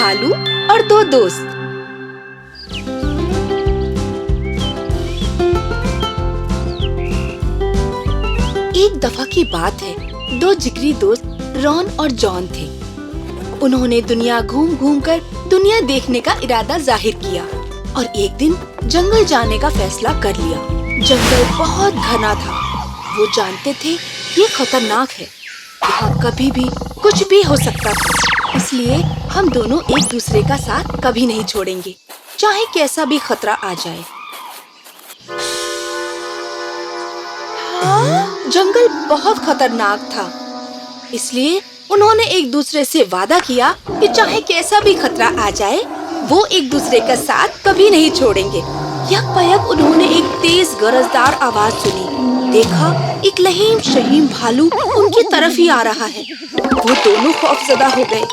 भालू और दो दोस्त। एक दफा की बात है, दो जिगरी दोस्त रॉन और जॉन थे। उन्होंने दुनिया घूम घूम कर दुनिया देखने का इरादा जाहिर किया और एक दिन जंगल जाने का फैसला कर लिया। जंगल बहुत घना था। वो जानते थे ये खतरनाक है, यहाँ कभी भी कुछ भी हो सकता था। इसलिए हम दोनों एक दूसरे का साथ कभी नहीं छोड़ेंगे, चाहे कैसा भी खतरा आ जाए। जंगल बहुत खतरनाक था, इसलिए उन्होंने एक दूसरे से वादा किया कि चाहे कैसा भी खतरा आ जाए, वो एक दूसरे का साथ कभी नहीं छोड़ेंगे। यकपयक उन्होंने एक तेज गरजदार आवाज सुनी। देखा, एक लहीम शहीम भालू उनकी तरफ ही आ रहा है। वो दोनों खौफजदा हो गए।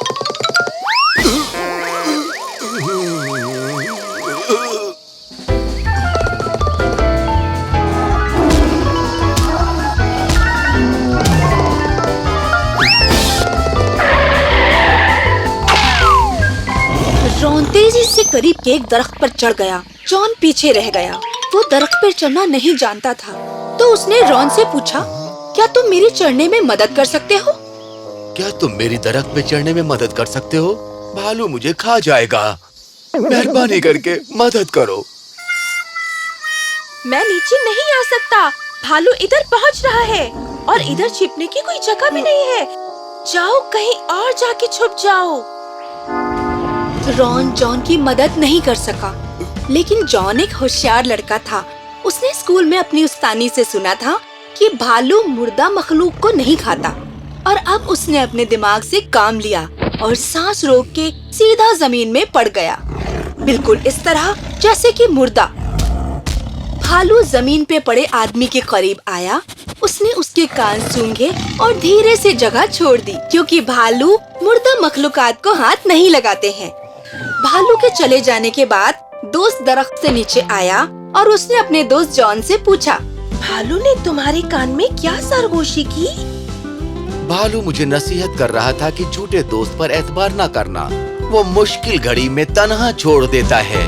रॉन तेजी से करीब के एक दरख्त पर चढ़ गया। जॉन पीछे रह गया। वो दरख्त पर चढ़ना नहीं जानता था, तो उसने रॉन से पूछा, क्या तुम मेरी चढ़ने में मदद कर सकते हो? क्या तुम मेरी दरख्त पे चढ़ने में मदद कर सकते हो? भालू मुझे खा जाएगा। मेहरबानी करके मदद करो। मैं नीचे नहीं आ सकता। भालू इधर पहुंच रहा है और इधर छिपने की कोई जगह भी नहीं है। जाओ, कहीं और जाके छुप जाओ। रॉन जॉन की मदद नहीं कर सका, लेकिन जॉन एक होशियार लड़का था। उसने स्कूल में अपनी उस्तानी से सुना था कि भालू मुर्दा मखलूक को नहीं खाता, और अब उसने अपने दिमाग से काम लिया और सांस रोक के सीधा जमीन में पड़ गया, बिल्कुल इस तरह जैसे कि मुर्दा। भालू जमीन पे पड़े आदमी के करीब आया। उसने उसके कान सूंघे और धीरे से जगह छोड़ दी, क्योंकि भालू मुर्दा मखलूकात को हाथ नहीं लगाते हैं। भालू के चले जाने के बाद दोस्त दरख्त से नीचे आया और उसने अपने दोस्त जॉन से पूछा, भालू ने तुम्हारे कान में क्या सरगोशी की? भालू मुझे नसीहत कर रहा था कि झूठे दोस्त पर एतबार न करना, वो मुश्किल घड़ी में तन्हा छोड़ देता है।